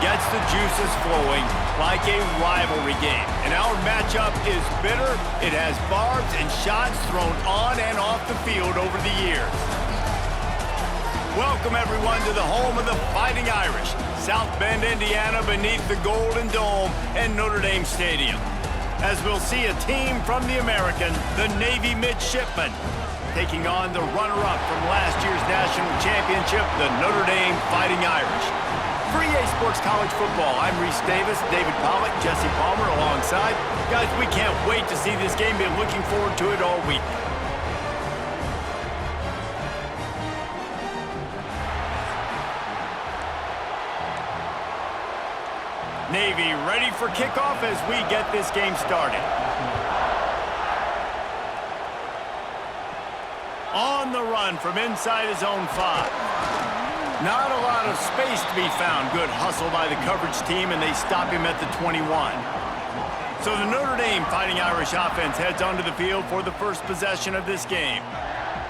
gets the juices flowing like a rivalry game. And our matchup is bitter. It has barbs and shots thrown on and off the field over the years. Welcome, everyone, to the home of the Fighting Irish, South Bend, Indiana, beneath the Golden Dome and Notre Dame Stadium. As we'll see a team from the American, the Navy Midshipman, taking on the runner-up from last year's national championship, the Notre Dame Fighting Irish. For EA Sports College Football, I'm Reese Davis, David Pollack, Jesse Palmer alongside. Guys, we can't wait to see this game. Been looking forward to it all week. Navy ready for kickoff as we get this game started. On the run from inside his own 5. Not a lot of space to be found. Good hustle by the coverage team, and they stop him at the 21. So the Notre Dame Fighting Irish offense heads onto the field for the first possession of this game.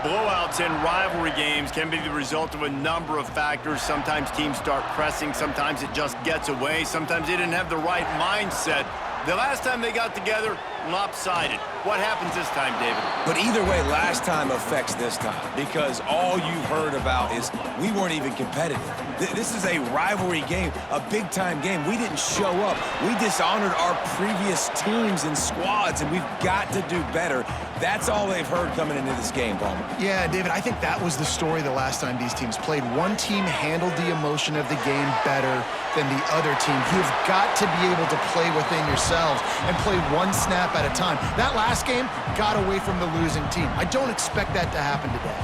Blowouts in rivalry games can be the result of a number of factors. Sometimes teams start pressing. Sometimes it just gets away. Sometimes they didn't have the right mindset. The last time they got together, lopsided. What happens this time, David? But either way, last time affects this time, because all you've heard about is we weren't even competitive. This is a rivalry game, a big-time game. We didn't show up. We dishonored our previous teams and squads, and we've got to do better. That's all they've heard coming into this game, Palmer. Yeah, David, I think that was the story the last time these teams played. One team handled the emotion of the game better than the other team. You've got to be able to play within yourselves and play one snap at a time. That last game got away from the losing team. I don't expect that to happen today.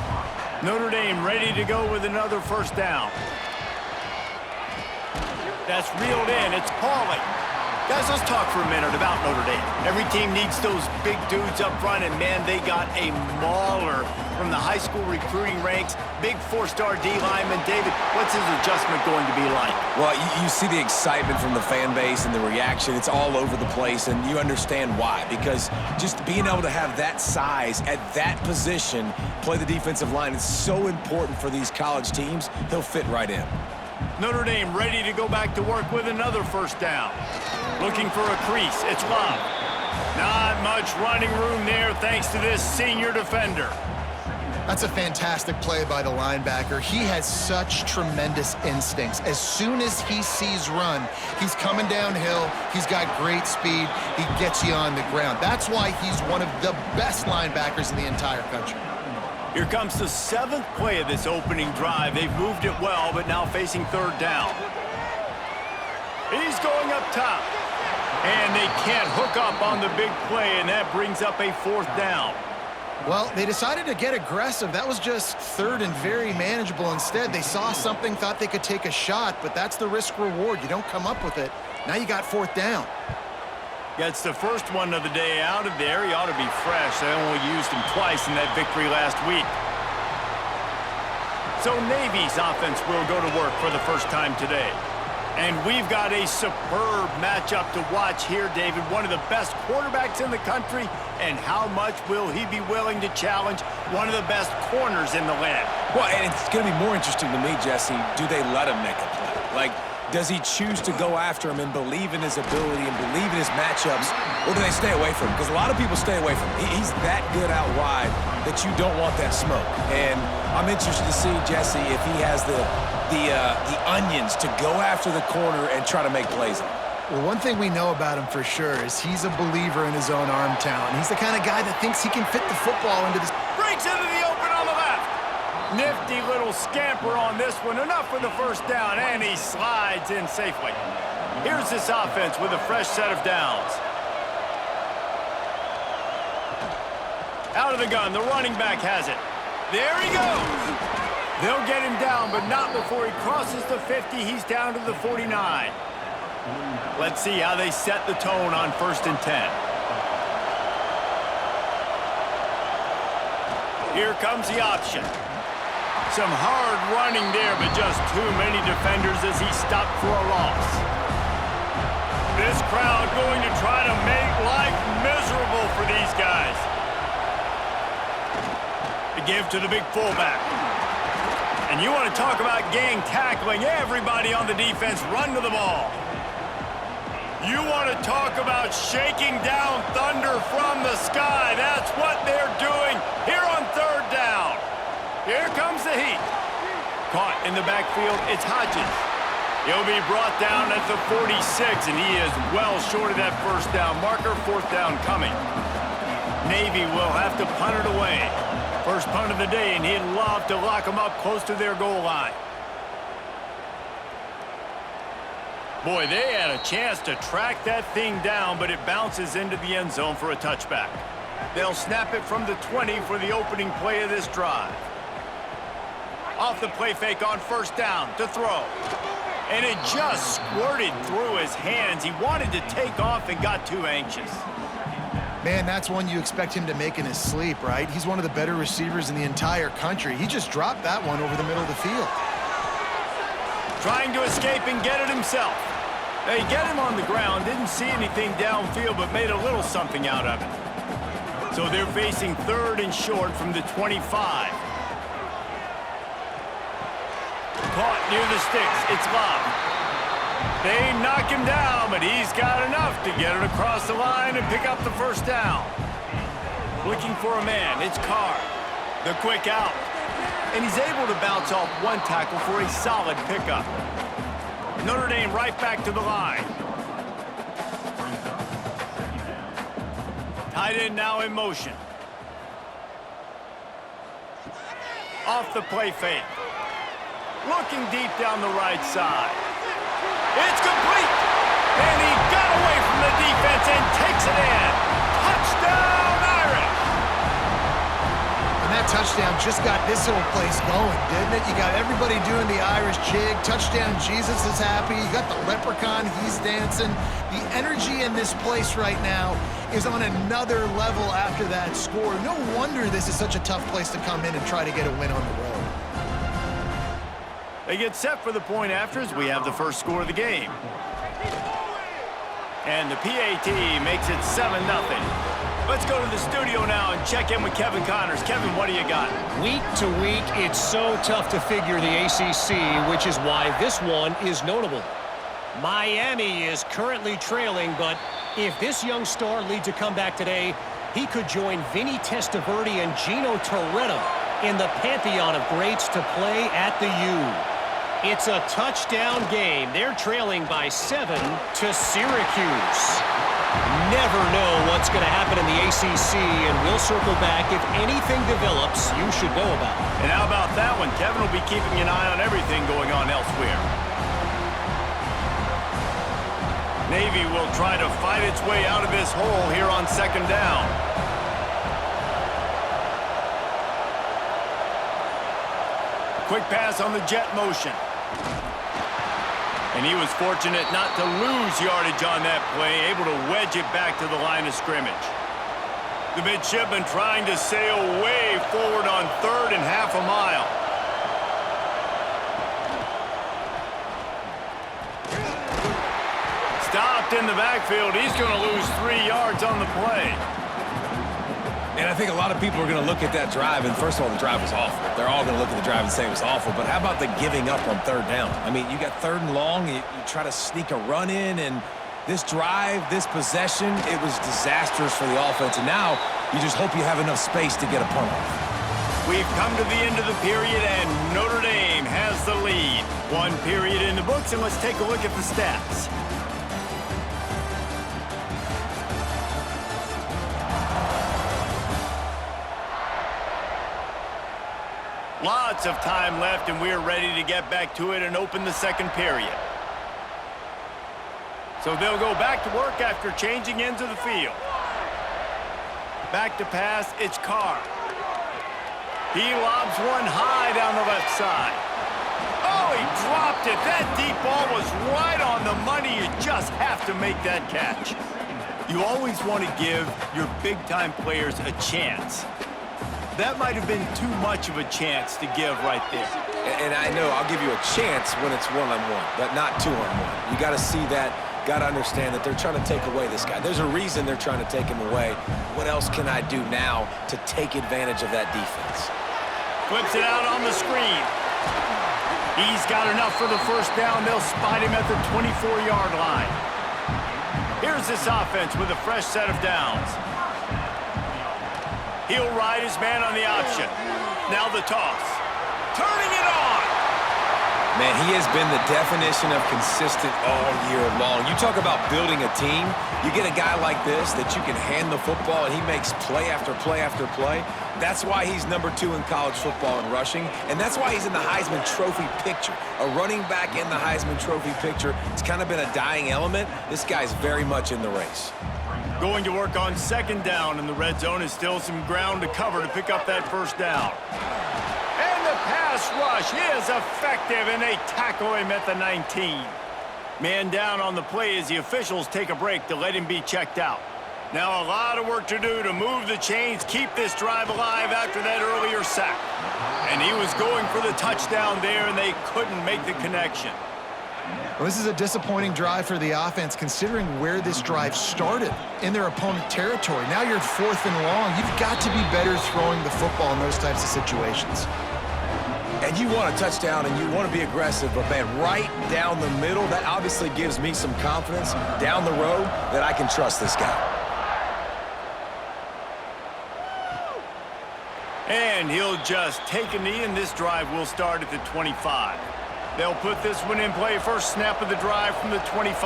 Notre Dame ready to go with another first down. That's reeled in. It's Pauly. Guys, let's talk for a minute about Notre Dame. Every team needs those big dudes up front, and man, they got a mauler from the high school recruiting ranks. Big 4-star D lineman. David, what's his adjustment going to be like? Well, you see the excitement from the fan base and the reaction. It's all over the place, and you understand why. Because just being able to have that size at that position, play the defensive line, is so important for these college teams. He'll fit right in. Notre Dame ready to go back to work with another first down. Looking for a crease. It's Love. Not much running room there thanks to this senior defender. That's a fantastic play by the linebacker. He has such tremendous instincts. As soon as he sees run, he's coming downhill. He's got great speed. He gets you on the ground. That's why he's one of the best linebackers in the entire country. Here comes the 7th play of this opening drive. They've moved it well, but now facing third down. He's going up top. And they can't hook up on the big play, and that brings up a 4th down. Well, they decided to get aggressive. That was just third and very manageable instead. They saw something, thought they could take a shot, but that's the risk-reward. You don't come up with it. Now you got 4th down. Gets the first one of the day out of there. He ought to be fresh. They only used him twice in that victory last week. So Navy's offense will go to work for the first time today. And we've got a superb matchup to watch here, David. One of the best quarterbacks in the country. And how much will he be willing to challenge one of the best corners in the land? Well, and it's going to be more interesting to me, Jesse, do they let him make a play? Like, does he choose to go after him and believe in his ability and believe in his matchups, or do they stay away from him? Because a lot of people stay away from him. He's that good out wide that you don't want that smoke. And I'm interested to see, Jesse, if he has the onions to go after the corner and try to make plays on. Well, one thing we know about him for sure is he's a believer in his own arm talent. He's the kind of guy that thinks he can fit the football into this. Breaks into the open on the left. Nifty little scamper on this one. Enough for the first down, and he slides in safely. Here's this offense with a fresh set of downs. Out of the gun, the running back has it. There he goes. They'll get him down, but not before he crosses the 50. He's down to the 49. Let's see how they set the tone on 1st and 10. Here comes the option. Some hard running there, but just too many defenders as he stopped for a loss. This crowd going to try to make life miserable for these guys. The give to the big fullback. And you want to talk about gang tackling, everybody on the defense run to the ball. You want to talk about shaking down thunder from the sky. That's what they're doing here on third down. Here comes the heat. Caught in the backfield, it's Hodges. He'll be brought down at the 46, and he is well short of that first down marker. Fourth down coming. Navy will have to punt it away. First punt of the day, and he'd love to lock them up close to their goal line. Boy, they had a chance to track that thing down, but it bounces into the end zone for a touchback. They'll snap it from the 20 for the opening play of this drive. Off the play fake on first down to throw. And it just squirted through his hands. He wanted to take off and got too anxious. Man, that's one you expect him to make in his sleep, right? He's one of the better receivers in the entire country. He just dropped that one over the middle of the field. Trying to escape and get it himself. They get him on the ground, didn't see anything downfield, but made a little something out of it. So they're facing third and short from the 25. Caught near the sticks. It's lobbed. They knock him down, but he's got enough to get it across the line and pick up the first down. Looking for a man. It's Carr. The quick out. And he's able to bounce off one tackle for a solid pickup. Notre Dame right back to the line. Tight end now in motion. Off the play fake. Looking deep down the right side. It's complete! And he got away from the defense and takes it in. Touchdown, Irish! And that touchdown just got this whole place going, didn't it? You got everybody doing the Irish jig. Touchdown, Jesus is happy. You got the leprechaun, he's dancing. The energy in this place right now is on another level after that score. No wonder this is such a tough place to come in and try to get a win on the road. They get set for the point after as we have the first score of the game. And the PAT makes it 7-0. Let's go to the studio now and check in with Kevin Connors. Kevin, what do you got? Week to week, it's so tough to figure the ACC, which is why this one is notable. Miami is currently trailing, but if this young star leads a comeback today, he could join Vinny Testaverde and Gino Toretta in the pantheon of greats to play at the U. It's a touchdown game. They're trailing by 7 to Syracuse. Never know what's going to happen in the ACC, and we'll circle back if anything develops you should know about. And how about that one? Kevin will be keeping an eye on everything going on elsewhere. Navy will try to fight its way out of this hole here on second down. Quick pass on the jet motion. And he was fortunate not to lose yardage on that play, able to wedge it back to the line of scrimmage. The Midshipman trying to sail way forward on third and half a mile. Stopped in the backfield. He's going to lose 3 yards on the play. And I think a lot of people are going to look at that drive, and first of all, the drive was awful. They're all going to look at the drive and say it was awful, but how about the giving up on third down? I mean, you got third and long, you try to sneak a run in, and this drive, this possession, it was disastrous for the offense, and now you just hope you have enough space to get a punt off. We've come to the end of the period, and Notre Dame has the lead. 1 period in the books, and let's take a look at the stats. Lots of time left, and we're ready to get back to it and open the second period. So they'll go back to work after changing into the field. Back to pass, it's Carr. He lobs one high down the left side. Oh, he dropped it. That deep ball was right on the money. You just have to make that catch. You always want to give your big-time players a chance. That might have been too much of a chance to give right there. And I know I'll give you a chance when it's one-on-one, but not two-on-one. You got to see that, got to understand that they're trying to take away this guy. There's a reason they're trying to take him away. What else can I do now to take advantage of that defense? Flips it out on the screen. He's got enough for the first down. They'll spot him at the 24-yard line. Here's this offense with a fresh set of downs. He'll ride his man on the option. Now the toss. Turning it on. Man, he has been the definition of consistent all year long. You talk about building a team. You get a guy like this that you can hand the football, and he makes play after play after play. That's why he's number 2 in college football in rushing, and that's why he's in the Heisman Trophy picture. A running back in the Heisman Trophy picture. It's kind of been a dying element. This guy's very much in the race. Going to work on second down, and the red zone is still some ground to cover to pick up that first down. And the pass rush is effective, and they tackle him at the 19. Man down on the play as the officials take a break to let him be checked out. Now a lot of work to do to move the chains, keep this drive alive after that earlier sack. And he was going for the touchdown there, and they couldn't make the connection. Well, this is a disappointing drive for the offense, considering where this drive started in their opponent territory. Now you're 4th and long. You've got to be better throwing the football in those types of situations. And you want a touchdown, and you want to be aggressive, but, man, right down the middle, that obviously gives me some confidence down the road that I can trust this guy. And he'll just take a knee, and this drive will start at the 25. They'll put this one in play. First snap of the drive from the 25.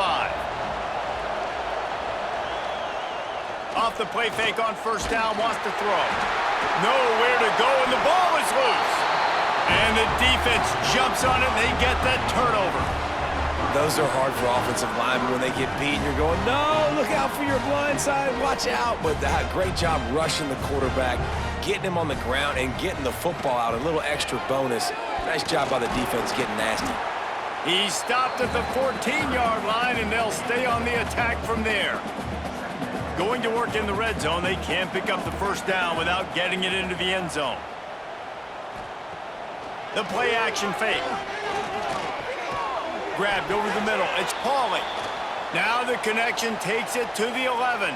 Off the play fake on first down, wants to throw. Nowhere to go, and the ball is loose. And the defense jumps on it, and they get that turnover. Those are hard for offensive linemen when they get beat. You're going, no, look out for your blind side, watch out. But great job rushing the quarterback, getting him on the ground, and getting the football out. A little extra bonus. Nice job by the defense getting nasty. He stopped at the 14-yard line, and they'll stay on the attack from there. Going to work in the red zone, they can pick up the first down without getting it into the end zone. The play-action fake. Grabbed over the middle. It's Pauly. Now the connection takes it to the 11.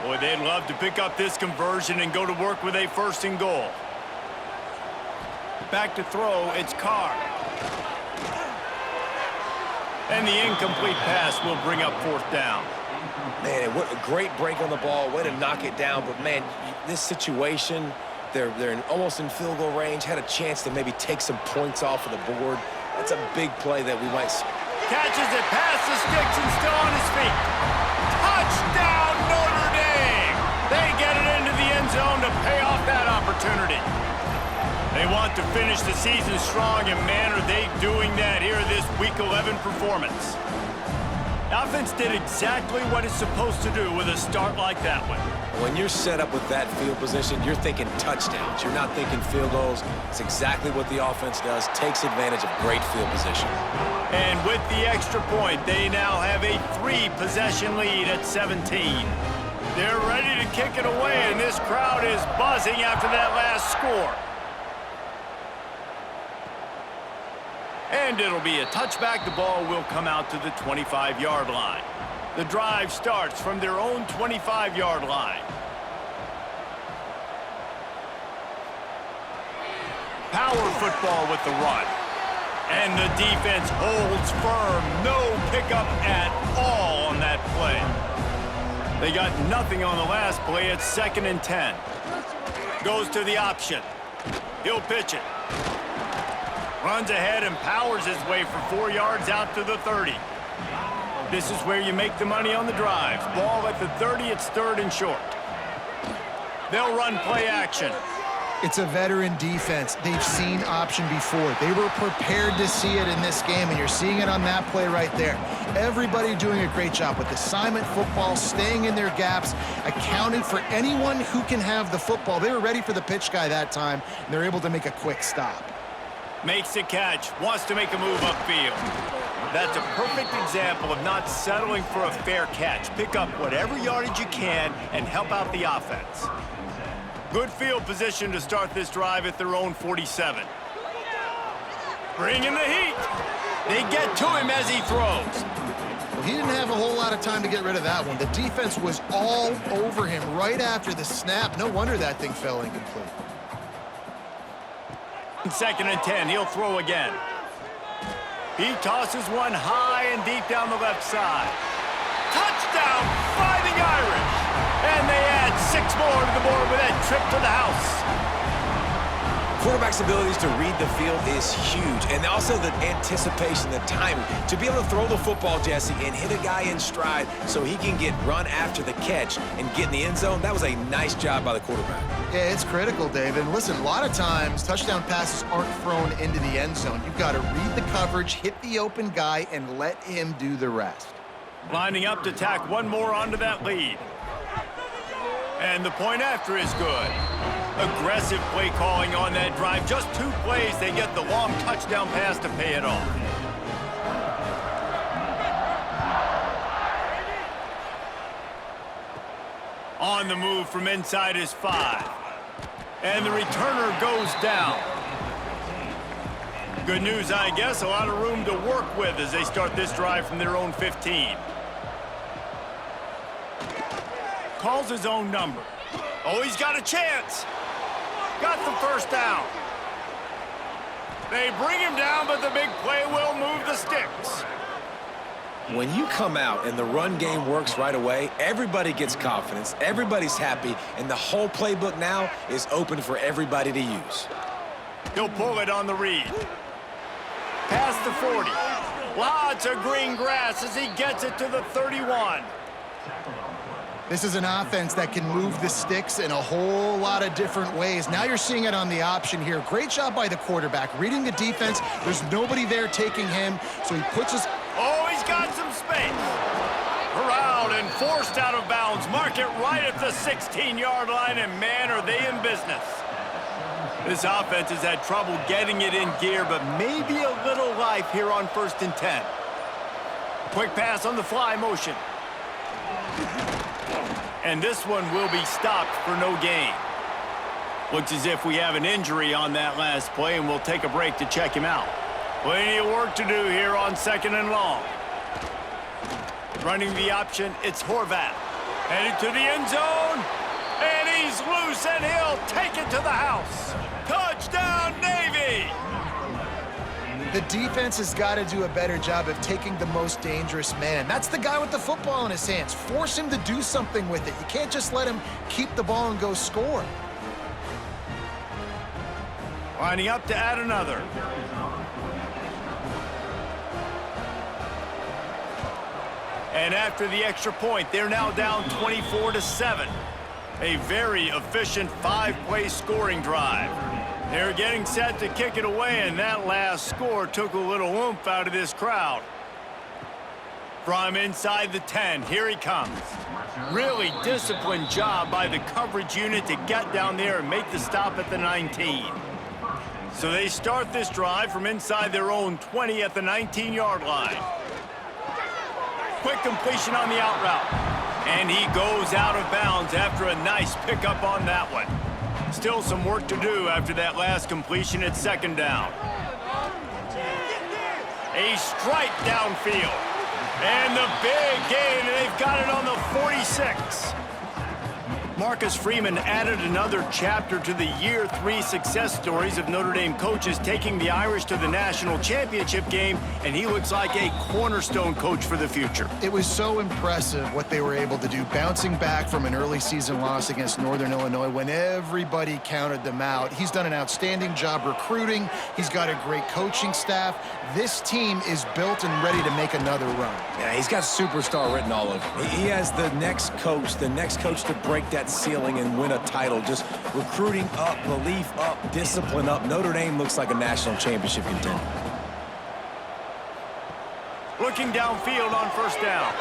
Boy, they'd love to pick up this conversion and go to work with a 1st and goal. Back to throw, it's Carr. And the incomplete pass will bring up 4th down. Man, what a great break on the ball. Way to knock it down. But, man, this situation, they're almost in field goal range. Had a chance to maybe take some points off of the board. That's a big play that we might see. Catches it past the sticks and still on his feet. Touchdown, Notre Dame! They get it into the end zone to pay off that opportunity. They want to finish the season strong, and man, are they doing that here in this Week 11 performance. The offense did exactly what it's supposed to do with a start like that one. When you're set up with that field position, you're thinking touchdowns. You're not thinking field goals. It's exactly what the offense does, takes advantage of great field position. And with the extra point, they now have a 3-possession lead at 17. They're ready to kick it away, and this crowd is buzzing after that last score. And it'll be a touchback. The ball will come out to the 25-yard line. The drive starts from their own 25-yard line. Power football with the run. And the defense holds firm. No pickup at all on that play. They got nothing on the last play. It's 2nd and 10. Goes to the option. He'll pitch it. Runs ahead and powers his way for 4 yards out to the 30. This is where you make the money on the drives. Ball at the 30, it's 3rd and short. They'll run play action. It's a veteran defense. They've seen option before. They were prepared to see it in this game, and you're seeing it on that play right there. Everybody doing a great job with assignment football, staying in their gaps, accounting for anyone who can have the football. They were ready for the pitch guy that time, and they're able to make a quick stop. Makes the catch, wants to make a move upfield. That's a perfect example of not settling for a fair catch. Pick up whatever yardage you can and help out the offense. Good field position to start this drive at their own 47. Bring in the heat. They get to him as he throws. Well, he didn't have a whole lot of time to get rid of that one. The defense was all over him right after the snap. No wonder that thing fell incomplete. 2nd and 10. He'll throw again. He tosses one high and deep down the left side. Touchdown, Fighting Irish! And they add 6 more to the board with that trip to the house. Quarterback's abilities to read the field is huge, and also the anticipation, the timing. To be able to throw the football, Jesse, and hit a guy in stride so he can get run after the catch and get in the end zone, that was a nice job by the quarterback. Yeah, it's critical, David. And listen, a lot of times, touchdown passes aren't thrown into the end zone. You've got to read the coverage, hit the open guy, and let him do the rest. Lining up to tack one more onto that lead. And the point after is good. Aggressive play calling on that drive. Just 2 plays, they get the long touchdown pass to pay it off. On the move from inside his 5. And the returner goes down. Good news, I guess. A lot of room to work with as they start this drive from their own 15. Calls his own number. Oh, he's got a chance. Got the first down. They bring him down, but the big play will move the sticks. When you come out and the run game works right away, everybody gets confidence, everybody's happy, and the whole playbook now is open for everybody to use. He'll pull it on the read. Past the 40. Lots of green grass as he gets it to the 31. This is an offense that can move the sticks in a whole lot of different ways. Now you're seeing it on the option here. Great job by the quarterback. Reading the defense, there's nobody there taking him, so he puts his... Oh, he's got some space. Corralled and forced out of bounds. Mark it right at the 16-yard line, and man, are they in business. This offense has had trouble getting it in gear, but maybe a little life here on 1st and 10. Quick pass on the fly motion. And this one will be stopped for no gain. Looks as if we have an injury on that last play, and we'll take a break to check him out. Plenty of work to do here on 2nd and long. Running the option, it's Horvath. Headed to the end zone, and he's loose, and he'll take it to the house. Touchdown, Navy! The defense has got to do a better job of taking the most dangerous man. That's the guy with the football in his hands. Force him to do something with it. You can't just let him keep the ball and go score. Lining up to add another. And after the extra point, they're now down 24-7. A very efficient 5-play scoring drive. They're getting set to kick it away, and that last score took a little oomph out of this crowd. From inside the 10, here he comes. Really disciplined job by the coverage unit to get down there and make the stop at the 19. So they start this drive from inside their own 20 at the 19-yard line. Quick completion on the out route. And he goes out of bounds after a nice pickup on that one. Still some work to do after that last completion at 2nd down. A strike downfield. And the big gain, and they've got it on the 46. Marcus Freeman added another chapter to the year 3 success stories of Notre Dame coaches taking the Irish to the national championship game, and he looks like a cornerstone coach for the future. It was so impressive what they were able to do, bouncing back from an early season loss against Northern Illinois when everybody counted them out. He's done an outstanding job recruiting. He's got a great coaching staff. This team is built and ready to make another run. Yeah, he's got superstar written all over him. He has the next coach to break that ceiling and win a title. Just recruiting up, belief up, discipline up. Notre Dame looks like a national championship contender. Looking downfield on 1st down.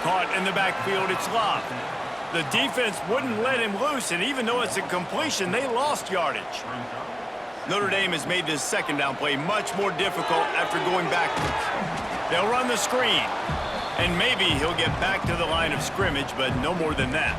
Caught in the backfield, it's Love. The defense wouldn't let him loose, and even though it's a completion, they lost yardage. Notre Dame has made this 2nd down play much more difficult after going backwards. They'll run the screen, and maybe he'll get back to the line of scrimmage, but no more than that.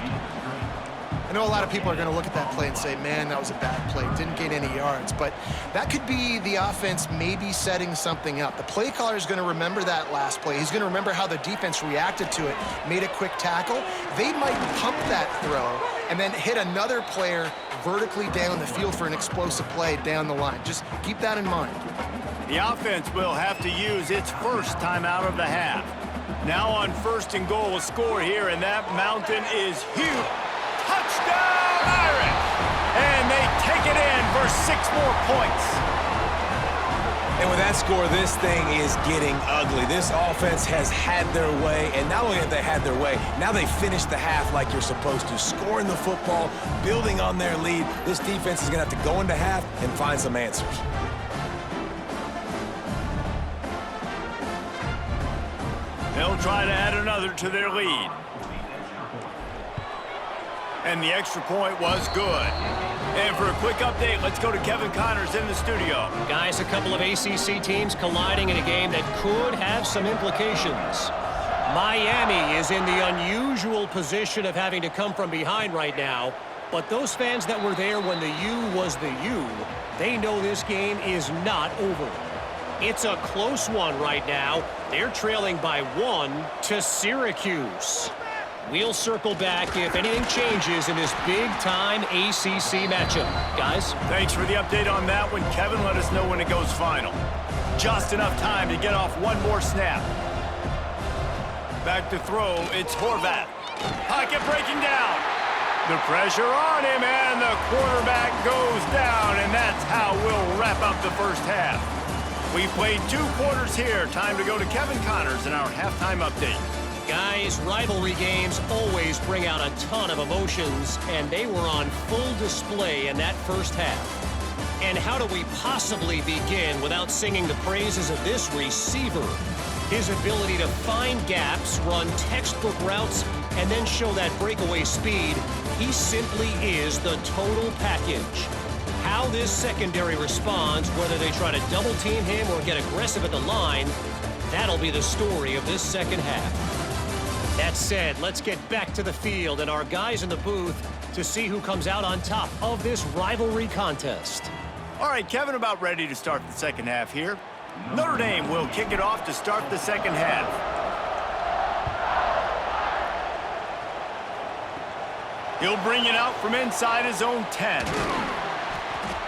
I know a lot of people are going to look at that play and say, man, that was a bad play. Didn't gain any yards. But that could be the offense maybe setting something up. The play caller is going to remember that last play. He's going to remember how the defense reacted to it, made a quick tackle. They might pump that throw and then hit another player vertically down the field for an explosive play down the line. Just keep that in mind. The offense will have to use its first timeout of the half. Now on 1st and goal, a score here, and that mountain is huge. Touchdown, Irish! And they take it in for 6 more points. And with that score, this thing is getting ugly. This offense has had their way, and not only have they had their way, now they finish the half like you're supposed to, scoring the football, building on their lead. This defense is going to have to go into half and find some answers. They'll try to add another to their lead. And the extra point was good. And for a quick update, let's go to Kevin Connors in the studio. Guys, a couple of ACC teams colliding in a game that could have some implications. Miami is in the unusual position of having to come from behind right now, but those fans that were there when the U was the U, they know this game is not over. It's a close one right now. They're trailing by 1 to Syracuse. We'll circle back if anything changes in this big-time ACC matchup. Guys? Thanks for the update on that one. Kevin, let us know when it goes final. Just enough time to get off one more snap. Back to throw, it's Horvath. Pocket breaking down. The pressure on him, and the quarterback goes down, and that's how we'll wrap up the first half. We played 2 quarters here. Time to go to Kevin Connors in our halftime update. Guys, rivalry games always bring out a ton of emotions, and they were on full display in that first half. And how do we possibly begin without singing the praises of this receiver? His ability to find gaps, run textbook routes, and then show that breakaway speed, he simply is the total package. How this secondary responds, whether they try to double team him or get aggressive at the line, that'll be the story of this second half. That said, let's get back to the field and our guys in the booth to see who comes out on top of this rivalry contest. All right, Kevin, about ready to start the second half here. Notre Dame will kick it off to start the second half. He'll bring it out from inside his own 10.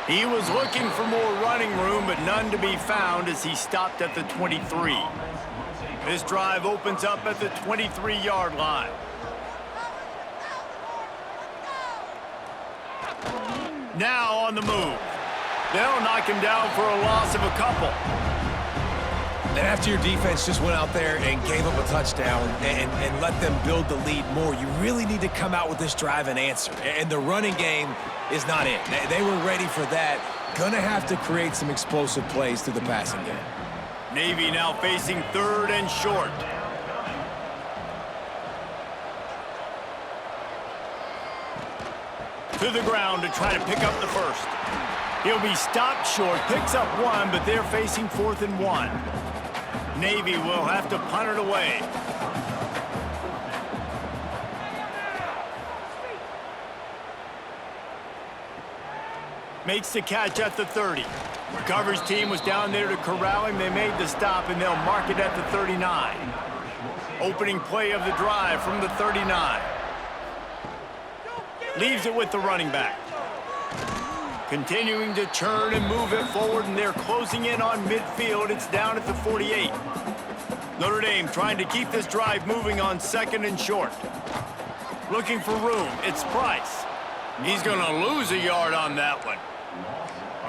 He was looking for more running room, but none to be found as he stopped at the 23. This drive opens up at the 23-yard line. Now on the move. They'll knock him down for a loss of a couple. And after your defense just went out there and gave up a touchdown and let them build the lead more, you really need to come out with this drive and answer. And the running game is not it. They were ready for that. Gonna have to create some explosive plays through the passing game. Navy now facing 3rd and short. To the ground to try to pick up the first. He'll be stopped short, picks up 1, but they're facing 4th and 1. Navy will have to punt it away. Makes the catch at the 30. The coverage team was down there to corral him. They made the stop, and they'll mark it at the 39. Opening play of the drive from the 39. Leaves it with the running back. Continuing to turn and move it forward, and they're closing in on midfield. It's down at the 48. Notre Dame trying to keep this drive moving on 2nd and short. Looking for room. It's Price. He's going to lose a yard on that one.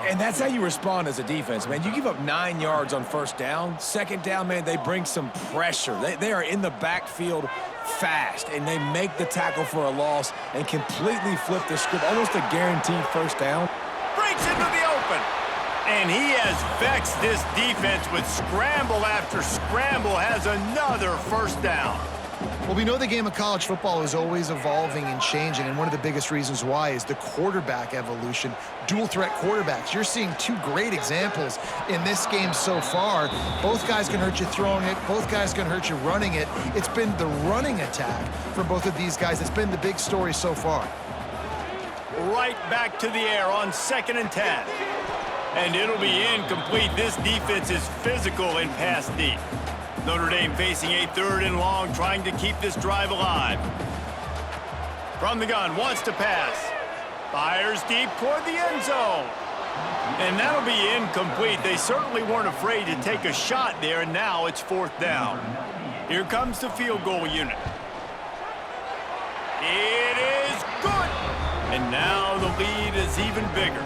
And that's how you respond as a defense, man. You give up 9 yards on 1st down. 2nd down, man, they bring some pressure. They are in the backfield fast, and they make the tackle for a loss and completely flip the script. Almost a guaranteed 1st down. Breaks into the open. And he has vexed this defense with scramble after scramble, has another 1st down. Well, we know the game of college football is always evolving and changing, and one of the biggest reasons why is the quarterback evolution, dual-threat quarterbacks. You're seeing 2 great examples in this game so far. Both guys can hurt you throwing it. Both guys can hurt you running it. It's been the running attack for both of these guys that's been the big story so far. Right back to the air on 2nd and 10. And it'll be incomplete. This defense is physical in pass deep. Notre Dame facing a 3rd and long, trying to keep this drive alive. From the gun, wants to pass. Fires deep toward the end zone. And that'll be incomplete. They certainly weren't afraid to take a shot there, and now it's 4th down. Here comes the field goal unit. It is good. And now the lead is even bigger.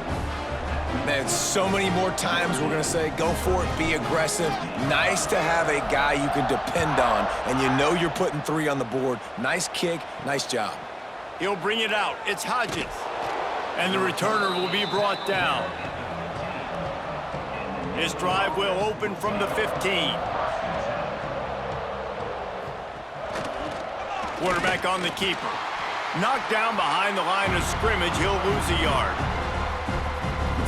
Man, so many more times we're going to say, go for it, be aggressive. Nice to have a guy you can depend on, and you know you're putting 3 on the board. Nice kick, nice job. He'll bring it out. It's Hodges. And the returner will be brought down. His drive will open from the 15. Quarterback on the keeper. Knocked down behind the line of scrimmage. He'll lose a yard.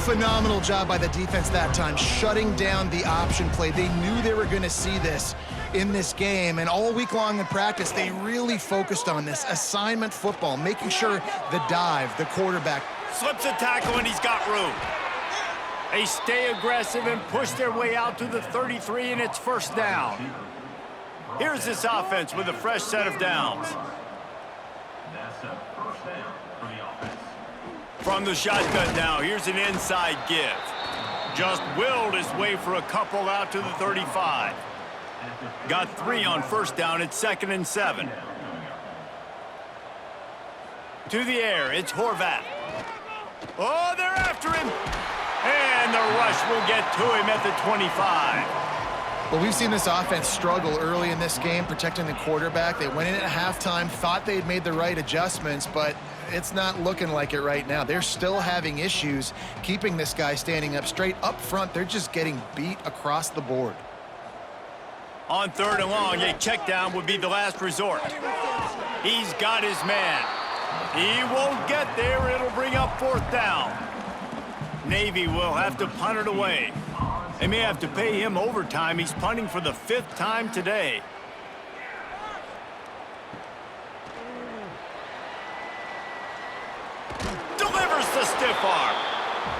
Phenomenal job by the defense that time, shutting down the option play. They knew they were going to see this in this game, and all week long in practice, they really focused on this assignment football, making sure the dive, the quarterback. Slips a tackle, and he's got room. They stay aggressive and push their way out to the 33, and it's 1st down. Here's this offense with a fresh set of downs. From the shotgun now, here's an inside give. Just willed his way for a couple out to the 35. Got 3 on 1st down. It's 2nd and 7. To the air, it's Horvath. Oh, they're after him. And the rush will get to him at the 25. Well, we've seen this offense struggle early in this game, protecting the quarterback. They went in at halftime, thought they'd made the right adjustments, but it's not looking like it right now. They're still having issues keeping this guy standing up straight. Up front, they're just getting beat across the board. On 3rd and long, a check down would be the last resort. He's got his man. He won't get there. It'll bring up 4th down. Navy will have to punt it away. They may have to pay him overtime. He's punting for the 5th time today. Delivers the stiff arm.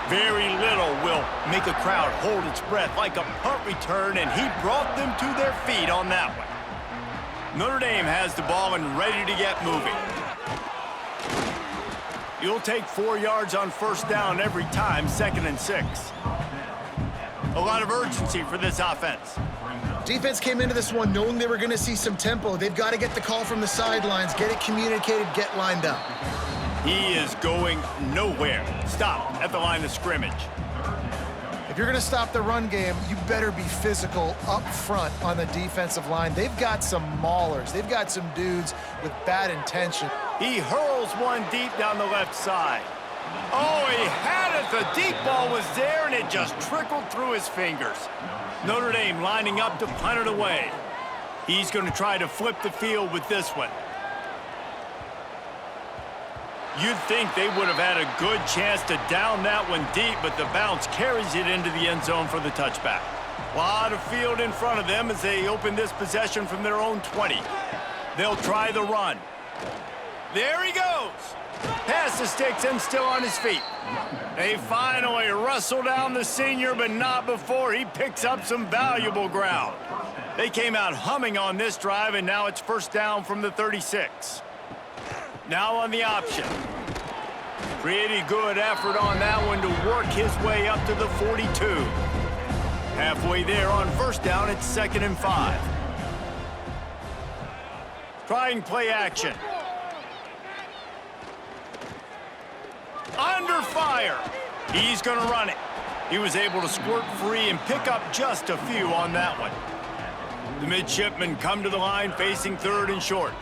Very little will make a crowd hold its breath like a punt return, and he brought them to their feet on that one. Notre Dame has the ball and ready to get moving. You'll take 4 yards on 1st down every time, 2nd and 6. A lot of urgency for this offense. Defense came into this one knowing they were going to see some tempo. They've got to get the call from the sidelines, get it communicated, get lined up. He is going nowhere. Stop at the line of scrimmage. If you're going to stop the run game, you better be physical up front on the defensive line. They've got some maulers. They've got some dudes with bad intention. He hurls one deep down the left side. Oh, he had it. The deep ball was there, and it just trickled through his fingers. Notre Dame lining up to punt it away. He's going to try to flip the field with this one. You'd think they would have had a good chance to down that one deep, but the bounce carries it into the end zone for the touchback. A lot of field in front of them as they open this possession from their own 20. They'll try the run. There he goes. Pass the sticks and still on his feet. They finally wrestle down the senior, but not before he picks up some valuable ground. They came out humming on this drive, and now it's 1st down from the 36. Now on the option. Pretty good effort on that one to work his way up to the 42. Halfway there on 1st down, it's 2nd and 5. Trying play action. Under fire. He's going to run it. He was able to squirt free and pick up just a few on that one. The Midshipmen come to the line facing 3rd and short.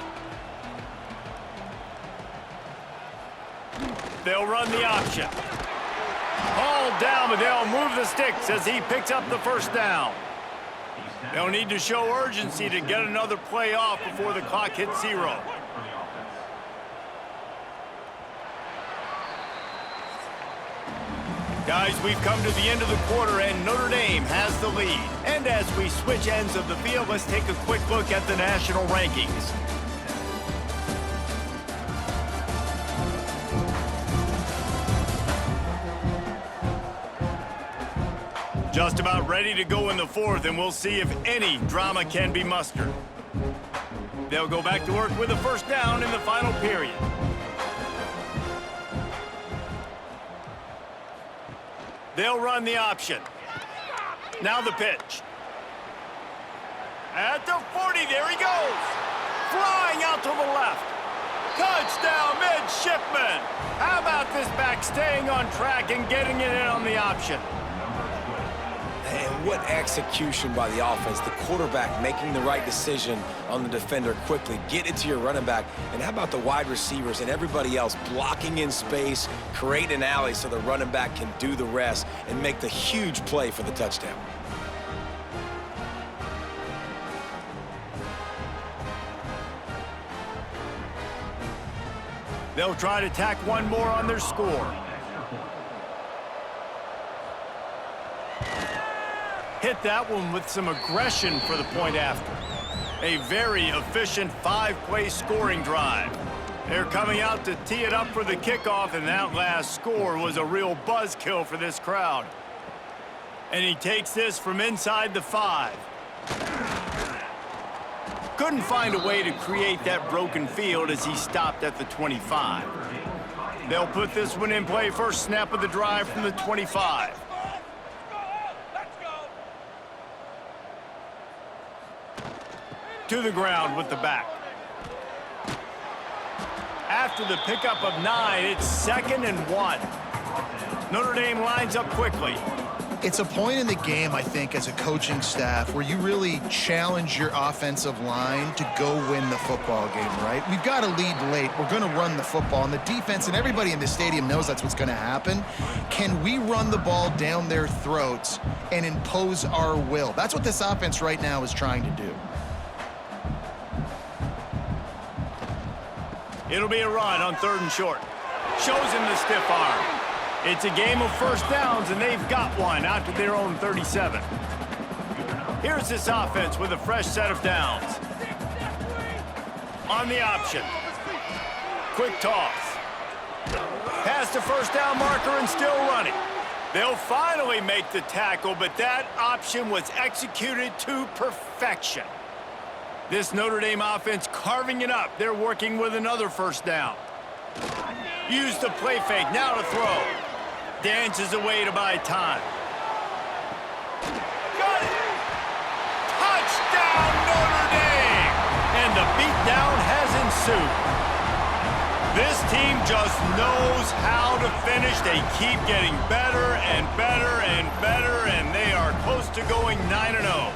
They'll run the option. Hauled down, but they'll move the sticks as he picks up the 1st down. They'll need to show urgency to get another play off before the clock hits 0. Guys, we've come to the end of the quarter, and Notre Dame has the lead. And as we switch ends of the field, let's take a quick look at the national rankings. Just about ready to go in the 4th, and we'll see if any drama can be mustered. They'll go back to work with a 1st down in the final period. They'll run the option. Now the pitch. At the 40, there he goes. Flying out to the left. Touchdown, Midshipman. How about this back staying on track and getting it in on the option? And what execution by the offense. The quarterback making the right decision on the defender quickly. Get it to your running back. And how about the wide receivers and everybody else blocking in space, create an alley so the running back can do the rest and make the huge play for the touchdown. They'll try to tack one more on their score. Hit that one with some aggression for the point after. A very efficient 5-play scoring drive. They're coming out to tee it up for the kickoff, and that last score was a real buzzkill for this crowd. And he takes this from inside the 5. Couldn't find a way to create that broken field as he stopped at the 25. They'll put this one in play first snap of the drive from the 25. To the ground with the back. After the pickup of 9, it's 2nd and 1. Notre Dame lines up quickly. It's a point in the game, I think, as a coaching staff where you really challenge your offensive line to go win the football game, right? We've got to lead late. We're going to run the football. And the defense and everybody in the stadium knows that's what's going to happen. Can we run the ball down their throats and impose our will? That's what this offense right now is trying to do. It'll be a run on 3rd and short. Shows him the stiff arm. It's a game of first downs, and they've got one out to their own 37. Here's this offense with a fresh set of downs. On the option. Quick toss. Past the first down marker and still running. They'll finally make the tackle, but that option was executed to perfection. This Notre Dame offense carving it up. They're working with another first down. Use the play fake, now to throw. Dances away to buy time. Got it! Touchdown, Notre Dame! And the beatdown has ensued. This team just knows how to finish. They keep getting better and better and better, and they are close to going 9-0.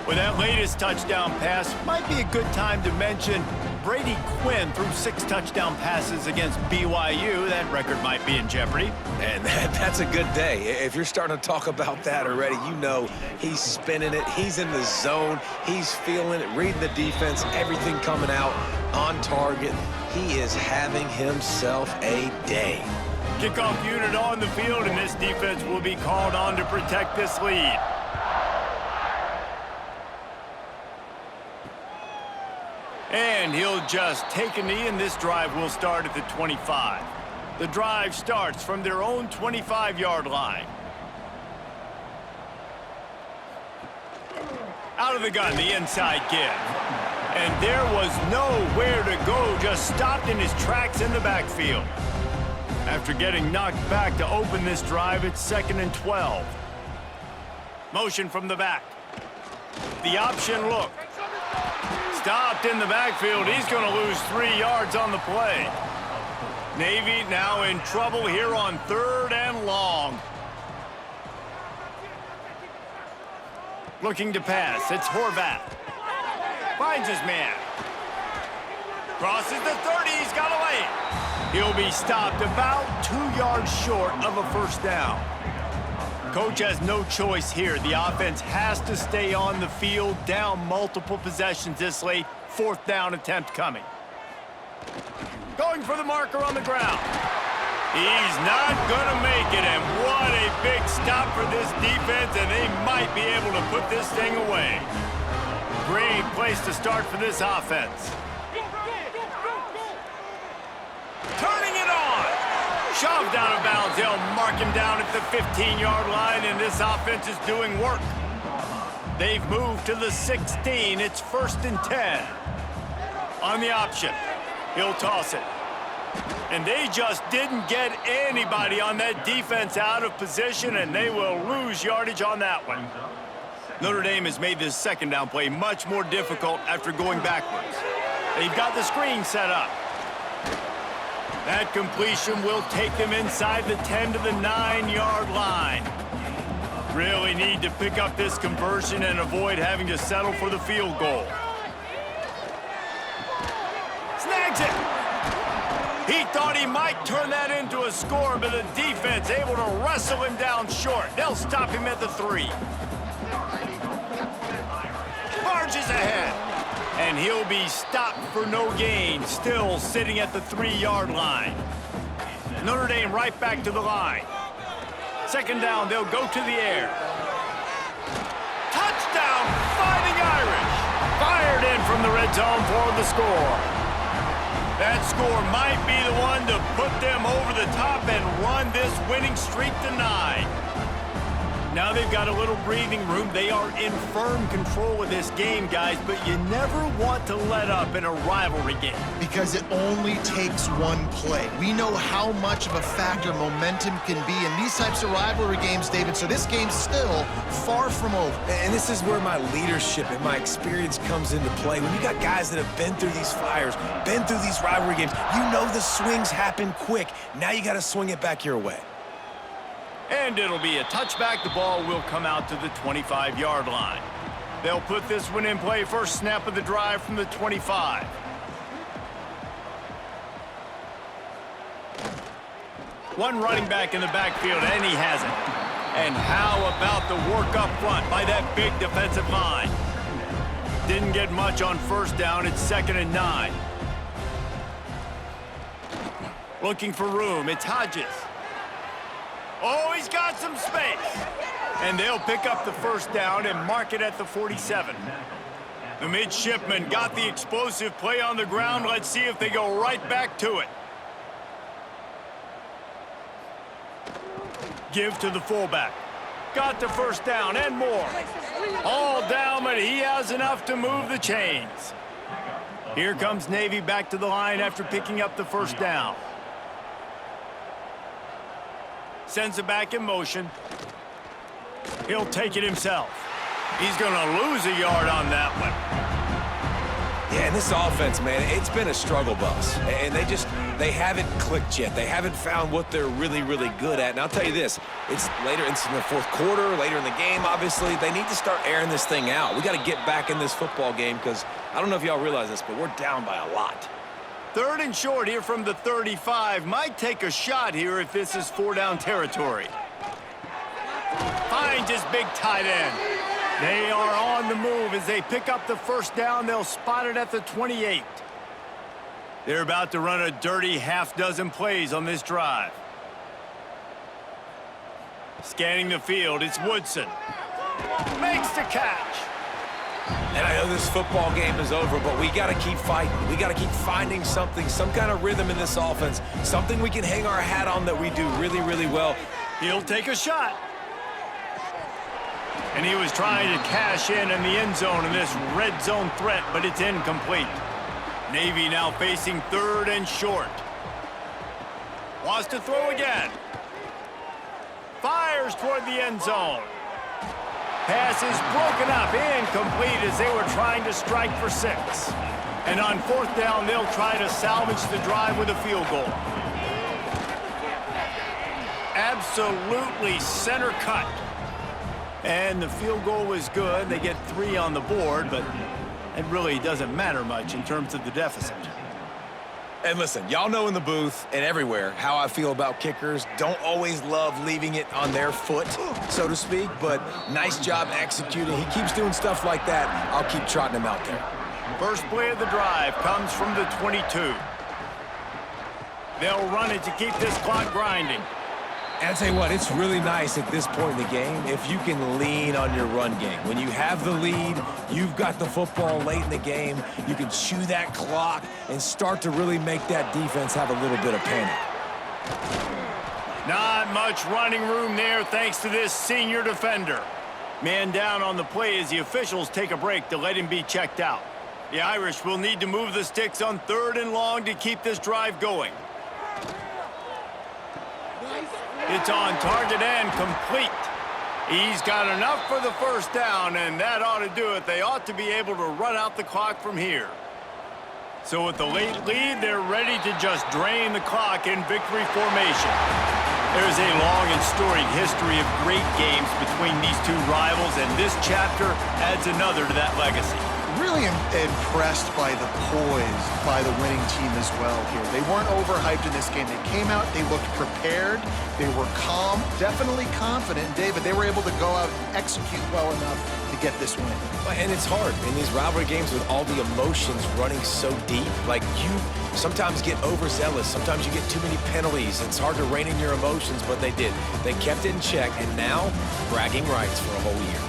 With that latest touchdown pass, might be a good time to mention Brady Quinn threw 6 touchdown passes against BYU. That record might be in jeopardy. And that's a good day. If you're starting to talk about that already, you know he's spinning it. He's in the zone. He's feeling it, reading the defense, everything coming out on target. He is having himself a day. Kickoff unit on the field, and this defense will be called on to protect this lead. And he'll just take a knee, and this drive will start at the 25. The drive starts from their own 25-yard line. Out of the gun, the inside give. And there was nowhere to go, just stopped in his tracks in the backfield. After getting knocked back to open this drive, it's 2nd and 12. Motion from the back. The option look. Stopped in the backfield. He's going to lose 3 yards on the play. Navy now in trouble here on 3rd and long. Looking to pass. It's Horvath. Finds his man. Crosses the 30. He's got away. He'll be stopped about 2 yards short of a first down. Coach has no choice here. The offense has to stay on the field, down multiple possessions this late. 4th down attempt coming. Going for the marker on the ground. He's not going to make it, and what a big stop for this defense, and they might be able to put this thing away. Great place to start for this offense. Turning it on. Shoved out of bounds. They'll mark him down at the 15-yard line, and this offense is doing work. They've moved to the 16. It's 1st and 10. On the option, he'll toss it. And they just didn't get anybody on that defense out of position, and they will lose yardage on that one. Notre Dame has made this second down play much more difficult after going backwards. They've got the screen set up. That completion will take them inside the 10 to the 9-yard line. Really need to pick up this conversion and avoid having to settle for the field goal. Snags it. He thought he might turn that into a score, but the defense able to wrestle him down short. They'll stop him at the 3. Barges ahead. And he'll be stopped for no gain, still sitting at the 3-yard line. Notre Dame right back to the line. Second down, they'll go to the air. Touchdown, Fighting Irish. Fired in from the red zone for the score. That score might be the one to put them over the top and run this winning streak to 9. Now they've got a little breathing room. They are in firm control of this game, guys, but you never want to let up in a rivalry game. Because it only takes one play. We know how much of a factor momentum can be in these types of rivalry games, David, so this game's still far from over. And this is where my leadership and my experience comes into play. When you got guys that have been through these fires, been through these rivalry games, you know the swings happen quick. Now you got to swing it back your way. And it'll be a touchback. The ball will come out to the 25-yard line. They'll put this one in play. First snap of the drive from the 25. One running back in the backfield, and he has it. And how about the work up front by that big defensive line? Didn't get much on first down. It's 2nd and 9. Looking for room. It's Hodges. Oh, he's got some space. And they'll pick up the first down and mark it at the 47. The Midshipman got the explosive play on the ground. Let's see if they go right back to it. Give to the fullback. Got the first down and more. All down, but he has enough to move the chains. Here comes Navy back to the line after picking up the first down. Sends it back in motion. He'll take it himself. He's going to lose a yard on that one. Yeah, and this offense, man, it's been a struggle bus. And they haven't clicked yet. They haven't found what they're really, really good at. And I'll tell you this, it's later into the fourth quarter, later in the game, obviously. They need to start airing this thing out. We got to get back in this football game because I don't know if y'all realize this, but we're down by a lot. 3rd and short here from the 35. Might take a shot here if this is 4-down territory. Finds his big tight end. They are on the move as they pick up the first down. They'll spot it at the 28. They're about to run a dirty half-dozen plays on this drive. Scanning the field, it's Woodson. Makes the catch. And I know this football game is over, but we got to keep fighting. We got to keep finding something, some kind of rhythm in this offense, something we can hang our hat on that we do really, really well. He'll take a shot. And he was trying to cash in the end zone in this red zone threat, but it's incomplete. Navy now facing 3rd and short. Wants to throw again. Fires toward the end zone. Pass is broken up, incomplete as they were trying to strike for 6. And on 4th down, they'll try to salvage the drive with a field goal. Absolutely center cut. And the field goal was good. They get 3 on the board, but it really doesn't matter much in terms of the deficit. And listen, y'all know in the booth and everywhere how I feel about kickers. Don't always love leaving it on their foot, so to speak, but nice job executing. He keeps doing stuff like that. I'll keep trotting him out there. First play of the drive comes from the 22. They'll run it to keep this clock grinding. And I'll tell you what, it's really nice at this point in the game if you can lean on your run game. When you have the lead, you've got the football late in the game, you can chew that clock and start to really make that defense have a little bit of panic. Not much running room there thanks to this senior defender. Man down on the play as the officials take a break to let him be checked out. The Irish will need to move the sticks on 3rd and long to keep this drive going. It's on target and complete. He's got enough for the first down, and that ought to do it. They ought to be able to run out the clock from here. So with the late lead, they're ready to just drain the clock in victory formation. There's a long and storied history of great games between these two rivals, and this chapter adds another to that legacy. Really impressed by the poise by the winning team as well here. They weren't overhyped in this game. They came out, they looked prepared, they were calm, definitely confident. And David, they were able to go out and execute well enough to get this win. And it's hard in these rivalry games with all the emotions running so deep. Like, you sometimes get overzealous. Sometimes you get too many penalties. It's hard to rein in your emotions, but they did. They kept it in check, and now bragging rights for a whole year.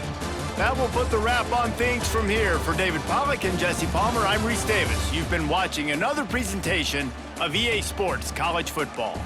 That will put the wrap on things from here. For David Pollack and Jesse Palmer, I'm Reese Davis. You've been watching another presentation of EA Sports College Football.